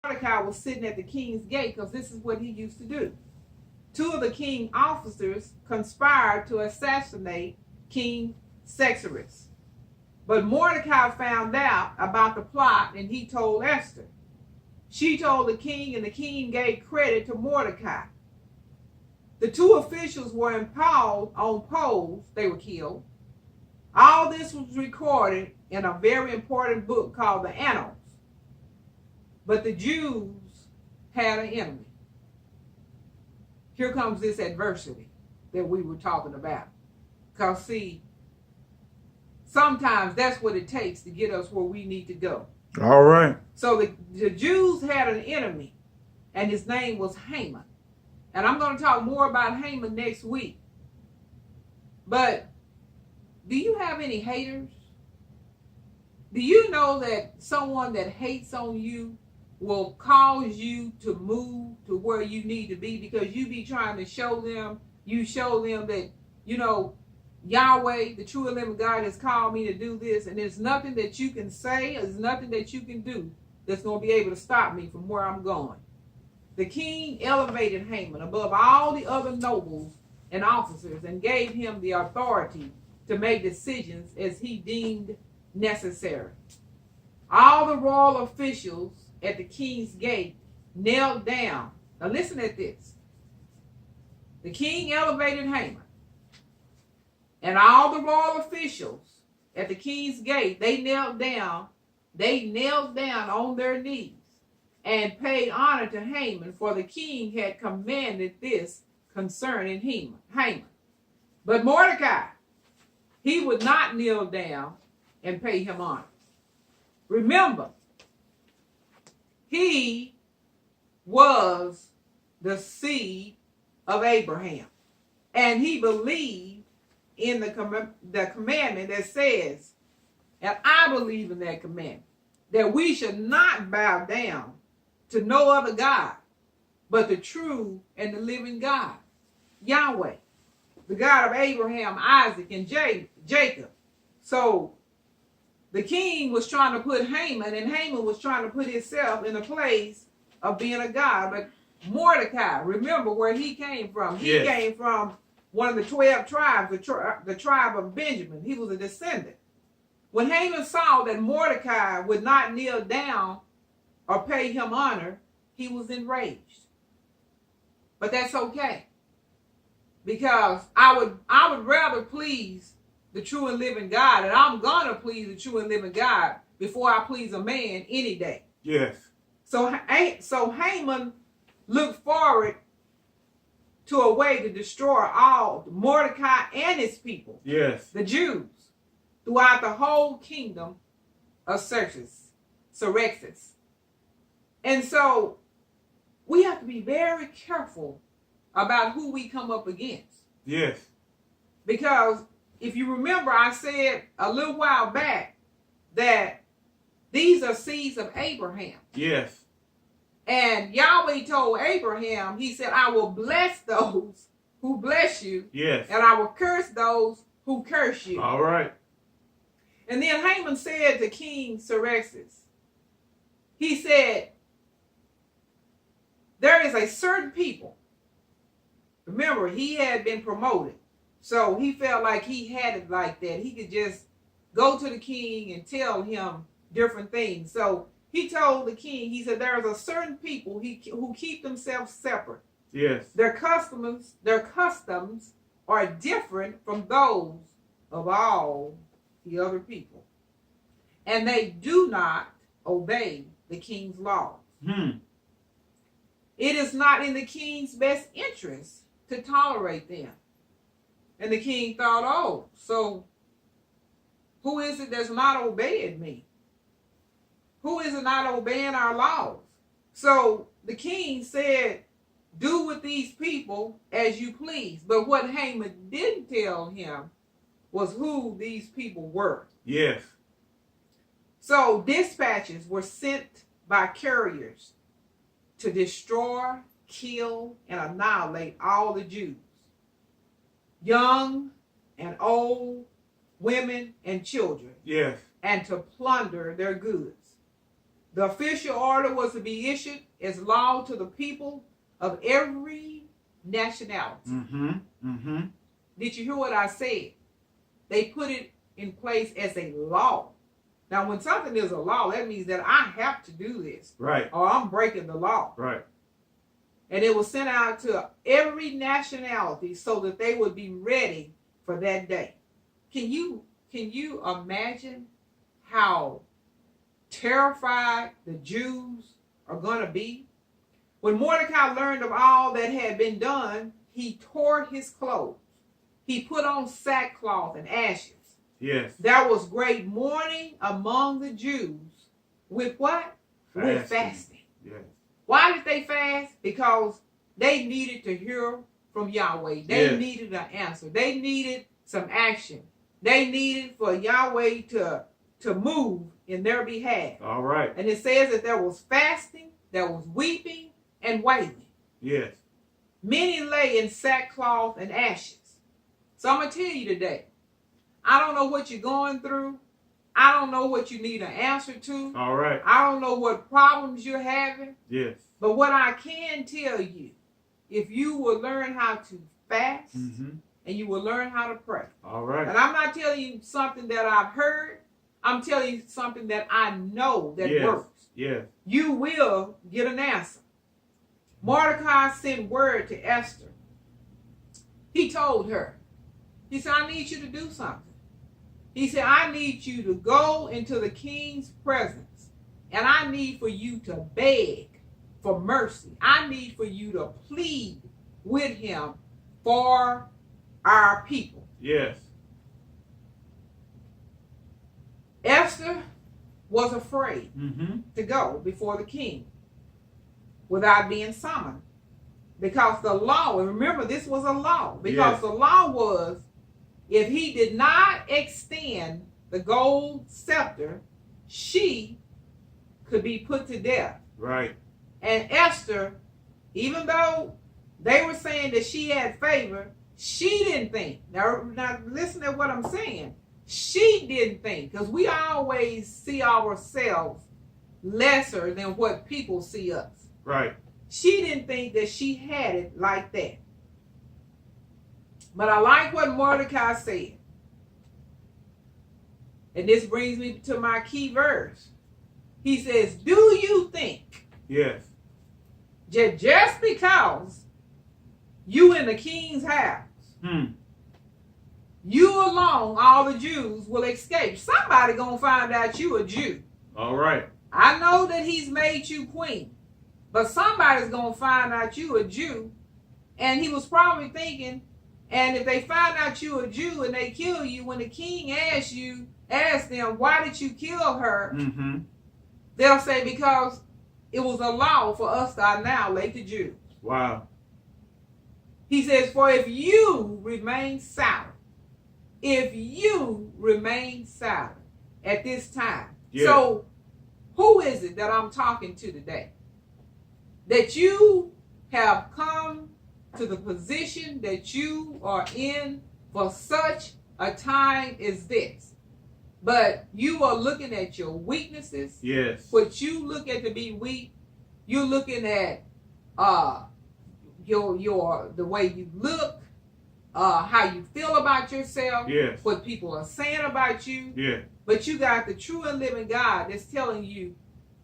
Mordecai was sitting at the king's gate, because this is what he used to do. Two of the king officers conspired to assassinate King Xerxes. But Mordecai found out about the plot, and he told Esther. She told the king, and the king gave credit to Mordecai. The two officials were impaled on poles. They were killed. All this was recorded in a very important book called the Annals. But the Jews had an enemy. Here comes this adversity that we were talking about. Because, see, sometimes that's what it takes to get us where we need to go. All right. So the Jews had an enemy, and his name was Haman. And I'm going to talk more about Haman next week. But do you have any haters? Do you know that someone that hates on you will cause you to move to where you need to be, because you be trying to show them that, you know, Yahweh, the true and living God, has called me to do this, and there's nothing that you can say, there's nothing that you can do that's going to be able to stop me from where I'm going. The king elevated Haman above all the other nobles and officers and gave him the authority to make decisions as he deemed necessary. All the royal officials at the king's gate knelt down. Now listen at this. The king elevated Haman, and all the royal officials at the king's gate, they knelt down on their knees and paid honor to Haman, for the king had commanded this concerning Haman. But Mordecai, he would not kneel down and pay him honor. Remember, he was the seed of Abraham, and he believed in the commandment that says, and I believe in that commandment, that we should not bow down to no other God but the true and the living God, Yahweh, the God of Abraham, Isaac, and Jacob. So the king was trying to put Haman, and Haman was trying to put himself in a place of being a god. But Mordecai, remember where he came from. He came from one of the 12 tribes, the tribe of Benjamin. He was a descendant. When Haman saw that Mordecai would not kneel down or pay him honor, he was enraged. But that's okay, because I would rather please the true and living God, and I'm gonna please the true and living God before I please a man any day. Yes. So Haman looked forward to a way to destroy all Mordecai and his people, yes, the Jews, throughout the whole kingdom of Xerxes. And so we have to be very careful about who we come up against. Yes. Because if you remember, I said a little while back that these are seeds of Abraham. Yes. And Yahweh told Abraham, he said, I will bless those who bless you. Yes. And I will curse those who curse you. All right. And then Haman said to King Xerxes, he said, there is a certain people. Remember, he had been promoted. So he felt like he had it like that. He could just go to the king and tell him different things. So he told the king, he said, there is a certain people who keep themselves separate. Yes. Their customs are different from those of all the other people. And they do not obey the king's laws. It is not in the king's best interest to tolerate them. And the king thought, oh, so who is it that's not obeying me? Who is it not obeying our laws? So the king said, do with these people as you please. But what Haman didn't tell him was who these people were. Yes. So dispatches were sent by couriers to destroy, kill, and annihilate all the Jews, young and old, women and children, yes, and to plunder their goods. The official order was to be issued as law to the people of every nationality. Did you hear what I said? They put it in place as a law. Now, when something is a law, that means that I have to do this. Right. Or I'm breaking the law. Right. And it was sent out to every nationality so that they would be ready for that day. Can you imagine how terrified the Jews are going to be? When Mordecai learned of all that had been done, he tore his clothes. He put on sackcloth and ashes. Yes. There was great mourning among the Jews. With what? Fasting. With fasting. Yes. Why did they fast? Because they needed to hear from Yahweh. They needed an answer. They needed some action. They needed for Yahweh to move in their behalf. All right. And it says that there was fasting, there was weeping and wailing. Yes. Many lay in sackcloth and ashes. So I'm going to tell you today, I don't know what you're going through. I don't know what you need an answer to. All right. I don't know what problems you're having. Yes. But what I can tell you, if you will learn how to fast and you will learn how to pray. All right. And I'm not telling you something that I've heard. I'm telling you something that I know that works. Yes. You will get an answer. Mordecai sent word to Esther. He told her, he said, I need you to do something. He said, I need you to go into the king's presence, and I need for you to beg for mercy. I need for you to plead with him for our people. Yes. Esther was afraid to go before the king without being summoned. Because the law, and remember this was a law, because the law was, if he did not extend the gold scepter, she could be put to death. Right. And Esther, even though they were saying that she had favor, she didn't think. Now listen to what I'm saying. She didn't think, because we always see ourselves lesser than what people see us. Right. She didn't think that she had it like that. But I like what Mordecai said. And this brings me to my key verse. He says, do you think just because you in the king's house, you alone, all the Jews will escape? Somebody gonna find out you a Jew. All right. I know that he's made you queen, but somebody's gonna find out you a Jew. And he was probably thinking, and if they find out you a Jew and they kill you, when the king asks them, why did you kill her? They'll say, because it was a law for us to annihilate the Jews. Wow. He says, for if you remain silent at this time. So who is it that I'm talking to today? That you have come to the position that you are in for such a time as this. But you are looking at your weaknesses. Yes. What you look at to be weak, you're looking at the way you look, how you feel about yourself, what people are saying about you. Yeah. But you got the true and living God that's telling you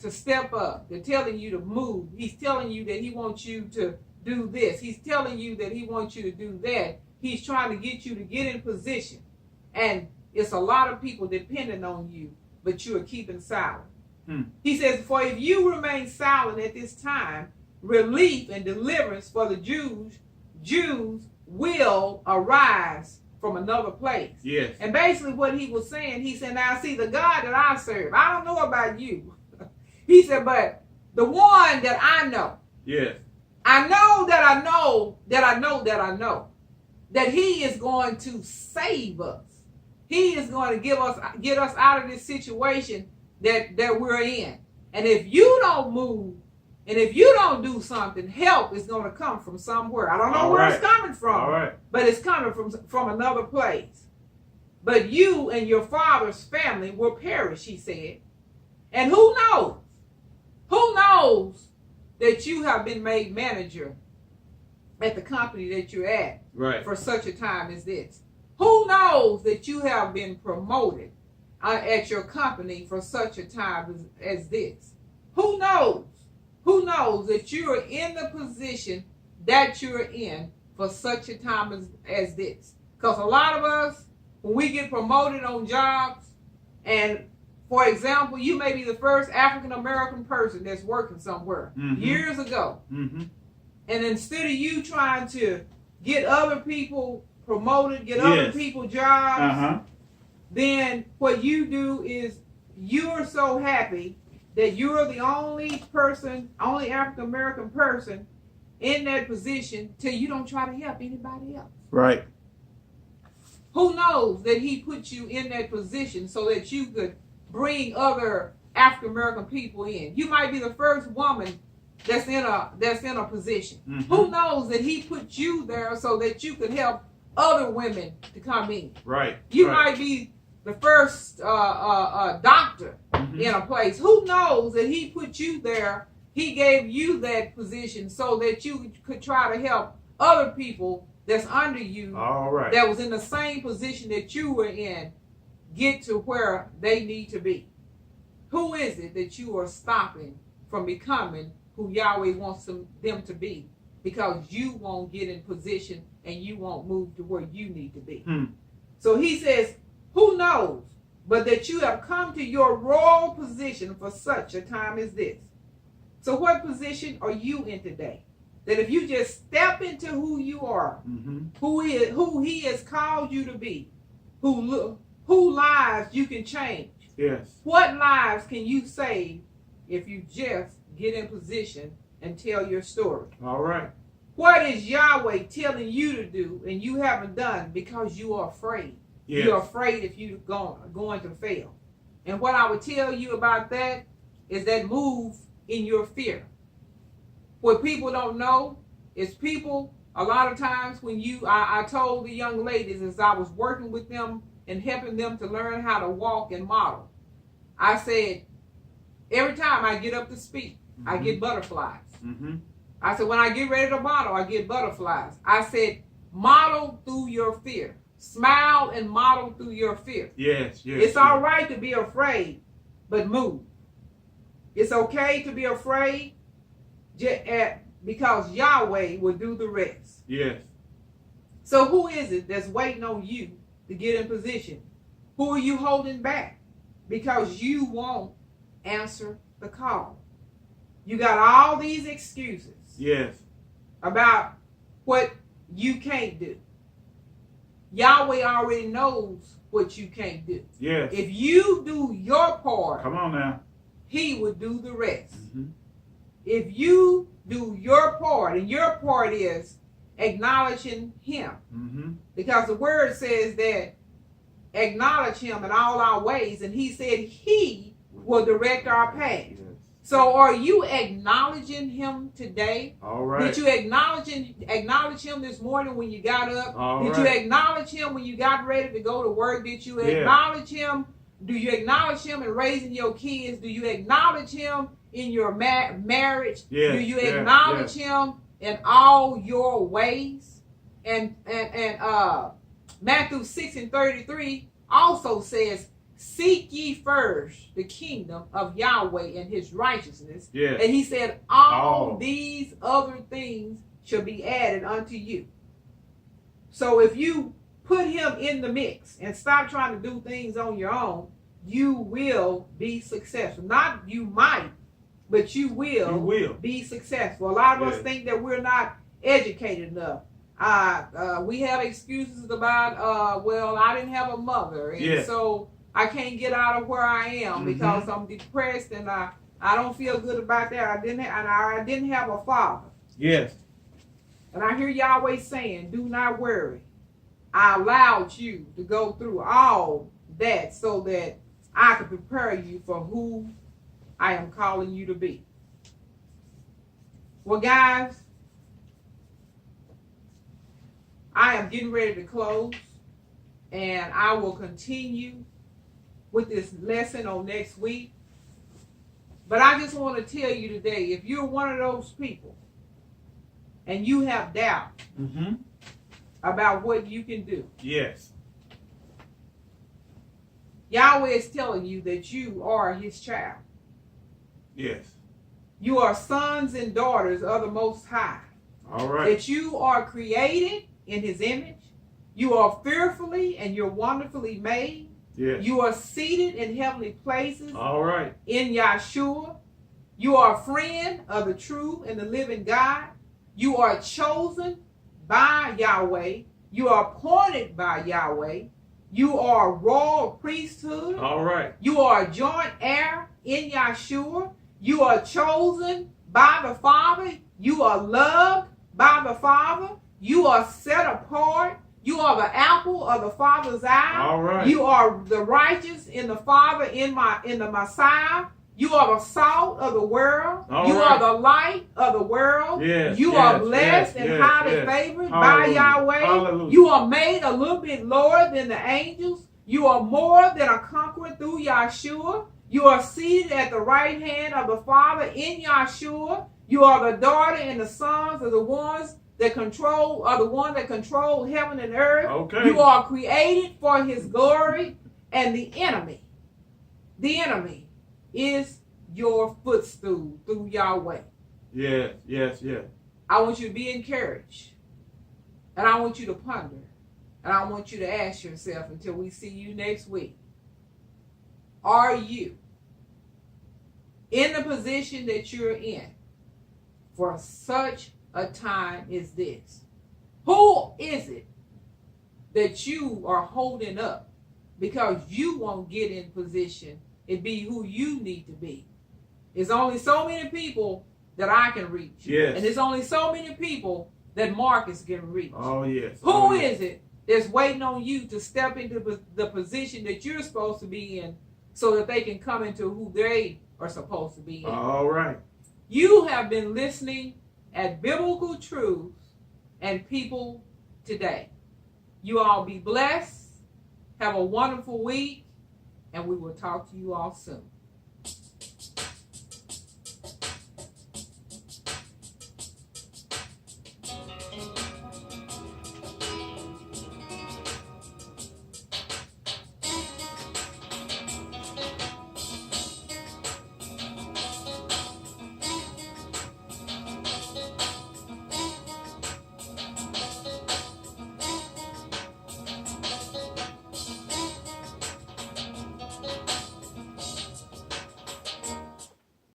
to step up. They're telling you to move. He's telling you that he wants you to do this. He's telling you that he wants you to do that. He's trying to get you to get in position. And it's a lot of people depending on you, but you are keeping silent. He says, for if you remain silent at this time, relief and deliverance for the Jews will arise from another place. Yes. And basically what he was saying, he said, now see, the God that I serve, I don't know about you. He said, but the one that I know. Yes. I know that I know that I know that I know that he is going to save us. He is going to get us out of this situation that we're in. And if you don't move, and if you don't do something, help is going to come from somewhere. I don't know where it's coming from, but it's coming from another place. But you and your father's family will perish, he said. And who knows? Who knows that you have been made manager at the company that you're at Right. for such a time as this? Who knows that you have been promoted at your company for such a time as this? Who knows? Who knows that you are in the position that you're in for such a time as this? Because a lot of us, when we get promoted on jobs, and for example, you may be the first African American person that's working somewhere years ago. And instead of you trying to get other people promoted, get other people jobs, then what you do is you're so happy that you're the only African American person in that position till you don't try to help anybody else. Right. Who knows that he put you in that position so that you could bring other African American people in? You might be the first woman that's in a position. Who knows that he put you there so that you could help other women to come in? Right. You might be the first doctor in a place. Who knows that he put you there? He gave you that position so that you could try to help other people that's under you, all right, that was in the same position that you were in, get to where they need to be. Who is it that you are stopping from becoming who Yahweh wants them to be? Because you won't get in position and you won't move to where you need to be. So he says, who knows, but that you have come to your royal position for such a time as this. So what position are you in today? That if you just step into who you are, who he has called you to be, who lives you can change. Yes. What lives can you save if you just get in position and tell your story? All right. What is Yahweh telling you to do and you haven't done because you are afraid? Yes. You're afraid if you're going to fail. And what I would tell you about that is that move in your fear. What people don't know is people, a lot of times when I told the young ladies as I was working with them and helping them to learn how to walk and model, I said, every time I get up to speak, I get butterflies. I said, when I get ready to model, I get butterflies. I said, model through your fear. Smile and model through your fear. Yes. It's all right to be afraid, but move. It's okay to be afraid, because Yahweh will do the rest. Yes. So who is it that's waiting on you to get in position? Who are you holding back? Because you won't answer the call. You got all these excuses. Yes. About what you can't do. Yahweh already knows what you can't do. Yes. If you do your part, come on now, he would do the rest. If you do your part, and your part is acknowledging him, because the word says that acknowledge him in all our ways, and he said he will direct our path. So are you acknowledging him today? All right. Did you acknowledge him this morning when you got up? All Did right. you acknowledge him when you got ready to go to work? Did you acknowledge him? Do you acknowledge him in raising your kids? Do you acknowledge him in your marriage? Yes. Do you acknowledge him in all your ways? And Matthew 6:33 also says, seek ye first the kingdom of Yahweh and his righteousness. Yes. And he said, all these other things shall be added unto you. So if you put him in the mix and stop trying to do things on your own, you will be successful. Not you might, but you will be successful. A lot of us think that we're not educated enough. We have excuses about, well, I didn't have a mother, and so I can't get out of where I am because I'm depressed and I don't feel good about that. I didn't have a father. Yes. And I hear Yahweh saying, do not worry. I allowed you to go through all that so that I could prepare you for who I am calling you to be. Well, guys, I am getting ready to close, and I will continue with this lesson on next week. But I just want to tell you today, if you're one of those people and you have doubt Mm-hmm. about what you can do, Yes. Yahweh is telling you that you are his child. Yes. You are sons and daughters of the Most High. All right. That you are created in his image. You are fearfully and you're wonderfully made. Yes. You are seated in heavenly places All right. in Yahshua. You are a friend of the true and the living God. You are chosen by Yahweh. You are appointed by Yahweh. You are a royal priesthood. All right. You are a joint heir in Yahshua. You are chosen by the Father. You are loved by the Father. You are set apart. You are the apple of the Father's eye. All right. You are the righteous in the Father, in the Messiah. You are the salt of the world. All you right. are the light of the world. Yes, you yes, are blessed yes, and highly yes. favored by Hallelujah. Yahweh. Hallelujah. You are made a little bit lower than the angels. You are more than a conqueror through Yahshua. You are seated at the right hand of the Father in Yahshua. You are the daughter and the sons of the ones that control, are the one that control heaven and earth. Okay. You are created for his glory, and the enemy is your footstool through Yahweh. Yes, yes, yes. I want you to be encouraged, and I want you to ponder, and I want you to ask yourself until we see you next week, are you in the position that you're in for such a time as this? Who is it that you are holding up because you won't get in position and be who you need to be? There's only so many people that I can reach. Yes. And there's only so many people that Marcus can reach. Oh, yes. Who is it that's waiting on you to step into the position that you're supposed to be in so that they can come into who they are supposed to be in? All right. You have been listening at Biblical Truths and People Today. You all be blessed. Have a wonderful week, and we will talk to you all soon.